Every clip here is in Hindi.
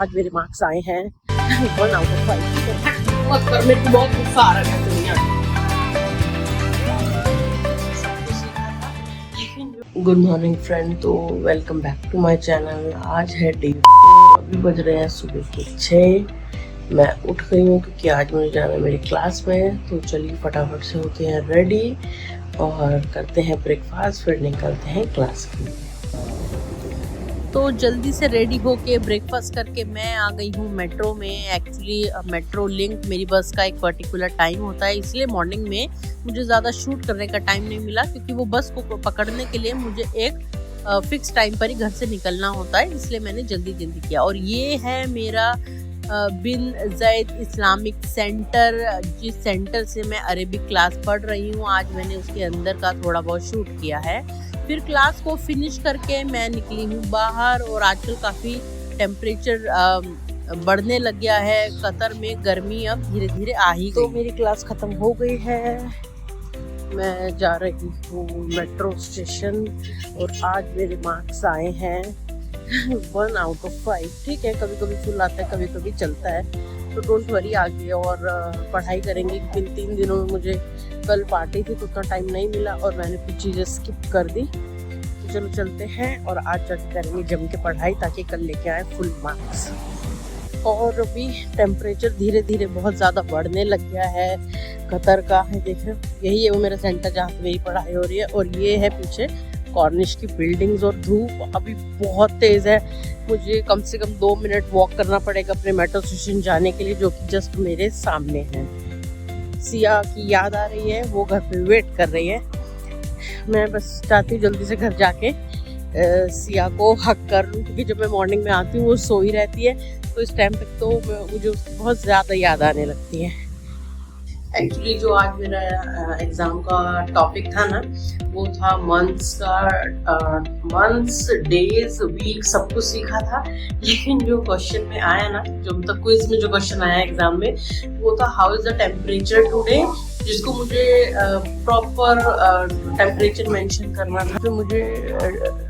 आज मेरे मार्क्स आए हैं 1 out of 5। मत कर, मेरे को बहुत गुस्सा आ रहा है दुनिया। गुड मॉर्निंग फ्रेंड, तो welcome back to my channel. आज है डे, अभी बज रहे हैं सुबह के 6। मैं उठ गई हूँ क्योंकि आज मुझे जाना है मेरी क्लास में। तो चलिए फटाफट से होते हैं रेडी और करते हैं ब्रेकफास्ट, फिर निकलते हैं क्लास के लिए। तो जल्दी से रेडी होके ब्रेकफास्ट करके मैं आ गई हूँ मेट्रो में। एक्चुअली मेट्रो लिंक मेरी बस का एक पर्टिकुलर टाइम होता है, इसलिए मॉर्निंग में मुझे ज़्यादा शूट करने का टाइम नहीं मिला, क्योंकि वो बस को पकड़ने के लिए मुझे एक फिक्स टाइम पर ही घर से निकलना होता है, इसलिए मैंने जल्दी किया। और ये है मेरा बिन ज़ैद इस्लामिक सेंटर, जिस सेंटर से मैं अरेबिक क्लास पढ़ रही हूँ। आज मैंने उसके अंदर का थोड़ा बहुत शूट किया है। फिर क्लास को फिनिश करके मैं निकली हूँ बाहर। और आजकल काफ़ी टेम्परेचर बढ़ने लग गया है कतर में, गर्मी अब धीरे धीरे आ ही गई। तो मेरी क्लास ख़त्म हो गई है, मैं जा रही हूँ मेट्रो स्टेशन। और आज मेरे मार्क्स आए हैं 1 out of 5। ठीक है, कभी कभी फुल आता है, कभी कभी चलता है, तो डोंट वरी आगे। और पढ़ाई करेंगे, क्योंकि 3 दिनों में मुझे कल पार्टी थी तो उतना टाइम नहीं मिला और मैंने कुछ चीज़ें स्किप कर दी। तो चलो चलते हैं और आज जाके करेंगे जम के पढ़ाई, ताकि कल लेके आए फुल मार्क्स। और अभी टेम्परेचर धीरे धीरे बहुत ज़्यादा बढ़ने लग गया है कतर का। है देखें, यही है वो मेरा सेंटर जहाँ से मेरी पढ़ाई हो रही है। और ये है पीछे कॉर्निश की बिल्डिंग्स। और धूप अभी बहुत तेज़ है, मुझे कम से कम 2 मिनट वॉक करना पड़ेगा अपने मेट्रो स्टेशन जाने के लिए, जो कि जस्ट मेरे सामने है। सिया की याद आ रही है, वो घर पे वेट कर रही है। मैं बस चाहती हूँ जल्दी से घर जाके सिया को हक कर लूँ, क्योंकि जब मैं मॉर्निंग में आती हूँ वो सोई रहती है, तो इस टाइम तक तो मुझे उसकी बहुत ज़्यादा याद आने लगती है। एक्चुअली जो आज मेरा एग्ज़ाम का टॉपिक था ना, वो था मंथ्स, डेज, वीक, सब कुछ सीखा था। लेकिन जो क्वेश्चन में आया ना, जो मतलब क्विज में जो क्वेश्चन आया एग्जाम में, वो था how is the temperature today, जिसको मुझे प्रॉपर टेम्परेचर मेंशन करना था। तो मुझे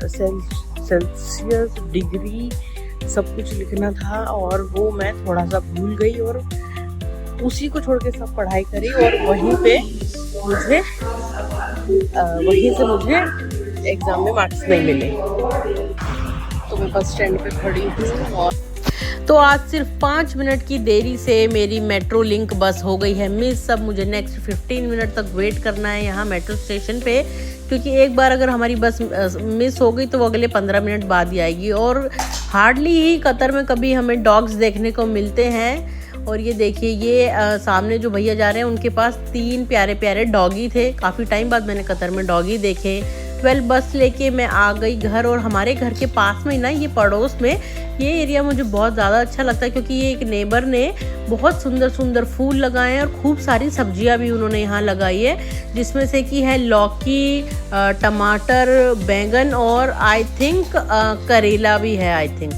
सेल्सियस, डिग्री सब कुछ लिखना था, और वो मैं थोड़ा सा भूल गई और उसी को छोड़ के सब पढ़ाई करी। और वहीं से मुझे एग्जाम में मार्क्स नहीं मिले। तो मैं बस स्टैंड पे खड़ी हूँ। और तो आज सिर्फ 5 मिनट की देरी से मेरी मेट्रो लिंक बस हो गई है मिस। अब मुझे नेक्स्ट 15 मिनट तक वेट करना है यहाँ मेट्रो स्टेशन पे, क्योंकि एक बार अगर हमारी बस मिस हो गई तो वो अगले 15 मिनट बाद ही आएगी। और हार्डली ही कतर में कभी हमें डॉग्स देखने को मिलते हैं। और ये देखिए, ये सामने जो भैया जा रहे हैं, उनके पास 3 प्यारे प्यारे डॉगी थे। काफ़ी टाइम बाद मैंने कतर में डॉगी देखे। बस लेके मैं आ गई घर। और हमारे घर के पास में ही ना, ये पड़ोस में, ये एरिया मुझे बहुत ज़्यादा अच्छा लगता है, क्योंकि ये एक नेबर ने बहुत सुंदर सुंदर फूल लगाए हैं और खूब सारी सब्जियां भी उन्होंने यहाँ लगाई है, जिसमें से कि है लौकी, टमाटर, बैंगन और आई थिंक करेला भी है आई थिंक।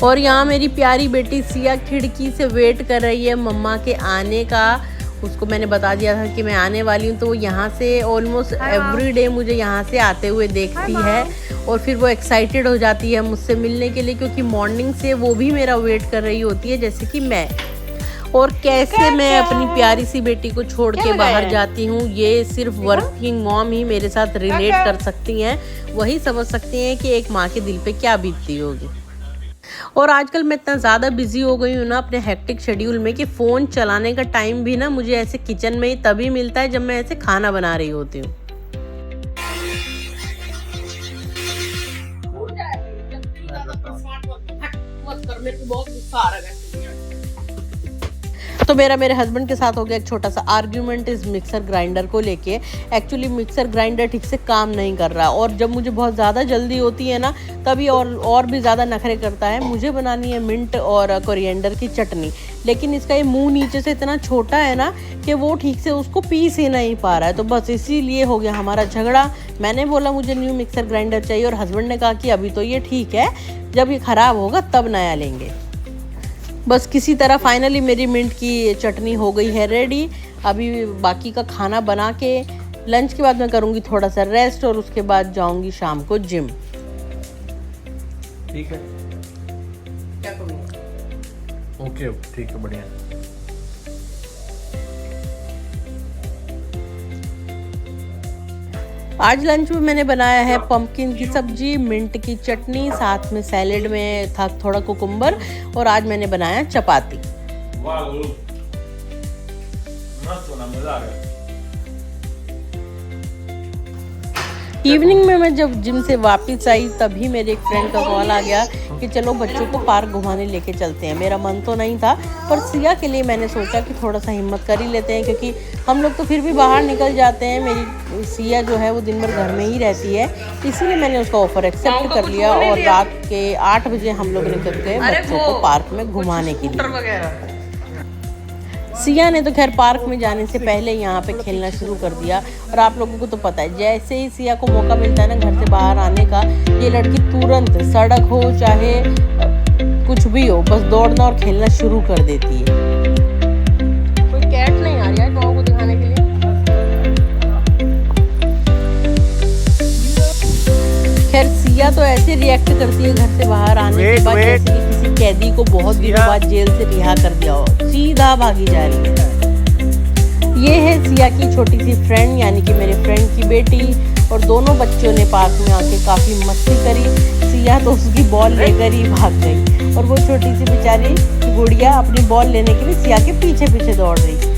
और यहाँ मेरी प्यारी बेटी सिया खिड़की से वेट कर रही है मम्मा के आने का। उसको मैंने बता दिया था कि मैं आने वाली हूँ, तो वो यहाँ से ऑलमोस्ट एवरी डे मुझे यहाँ से आते हुए देखती है। और फिर वो एक्साइटेड हो जाती है मुझसे मिलने के लिए, क्योंकि मॉर्निंग से वो भी मेरा वेट कर रही होती है, जैसे कि मैं। और कैसे मैं अपनी प्यारी सी बेटी को छोड़ के बाहर जाती हूँ, ये सिर्फ वर्किंग मॉम ही मेरे साथ रिलेट कर सकती हैं। वही समझ सकती हैं कि एक माँ के दिल पे क्या बीतती होगी। और आजकल मैं इतना ज़्यादा बिजी हो गई हूँ ना अपने हेक्टिक शेड्यूल में, कि फ़ोन चलाने का टाइम भी ना मुझे ऐसे किचन में ही तभी मिलता है जब मैं ऐसे खाना बना रही होती हूँ। तो मेरे हस्बैंड के साथ हो गया एक छोटा सा आर्ग्यूमेंट इस मिक्सर ग्राइंडर को लेके। एक्चुअली मिक्सर ग्राइंडर ठीक से काम नहीं कर रहा, और जब मुझे बहुत ज़्यादा जल्दी होती है ना, तभी और भी ज़्यादा नखरे करता है। मुझे बनानी है मिंट और कोरिएंडर की चटनी, लेकिन इसका ये मुंह नीचे से इतना छोटा है ना कि वो ठीक से उसको पीस ही नहीं पा रहा है। तो बस इसीलिए हो गया हमारा झगड़ा। मैंने बोला मुझे न्यू मिक्सर ग्राइंडर चाहिए, और हस्बैंड ने कहा कि अभी तो ये ठीक है, जब ये ख़राब होगा तब नया लेंगे। बस किसी तरह फाइनली मेरी मिंट की चटनी हो गई है रेडी। अभी बाकी का खाना बना के लंच के बाद मैं करूँगी थोड़ा सा रेस्ट, और उसके बाद जाऊँगी शाम को जिम। ठीक है, क्या करूँगा? ओके ठीक है, बढ़िया। आज लंच में मैंने बनाया है पंपकिन की सब्जी, मिंट की चटनी, साथ में सैलेड में था थोड़ा कुकुम्बर, और आज मैंने बनाया चपाती। वाह गुरु, मस्त बना, मजा आ गया। इवनिंग में मैं जब जिम से वापस आई तभी मेरे एक फ्रेंड का कॉल आ गया कि चलो बच्चों को पार्क घुमाने लेके चलते हैं। मेरा मन तो नहीं था, पर सिया के लिए मैंने सोचा कि थोड़ा सा हिम्मत कर ही लेते हैं, क्योंकि हम लोग तो फिर भी बाहर निकल जाते हैं। मेरी सिया जो है वो दिन भर घर में ही रहती है, इसीलिए मैंने उसका ऑफर एक्सेप्ट कर लिया और रात के 8 बजे हम लोग निकल गए बच्चों को पार्क में घुमाने के लिए। सिया ने तो खैर पार्क में जाने से पहले यहाँ पे खेलना शुरू कर दिया, और आप लोगों को तो पता है जैसे ही सिया को मौका मिलता है ना घर से बाहर आने का, ये लड़की तुरंत सड़क हो चाहे कुछ भी हो बस दौड़ना और खेलना शुरू कर देती है। कोई कैट नहीं आ रहा है गाँव को दिखाने के लिए। खैर सिया तो ऐसे रिएक्ट करती है घर से बाहर आने के बाद जैसे कि किसी कैदी को बहुत दिनों बाद जेल से रिहा कर दिया हो, सीधा भागी जा रही है। ये है सिया की छोटी सी फ्रेंड, यानी कि मेरे फ्रेंड की बेटी, और दोनों बच्चों ने पार्क में आके काफ़ी मस्ती करी। सिया तो उसकी बॉल लेकर ही भाग गई, और वो छोटी सी बेचारी गुड़िया अपनी बॉल लेने के लिए सिया के पीछे पीछे दौड़ रही।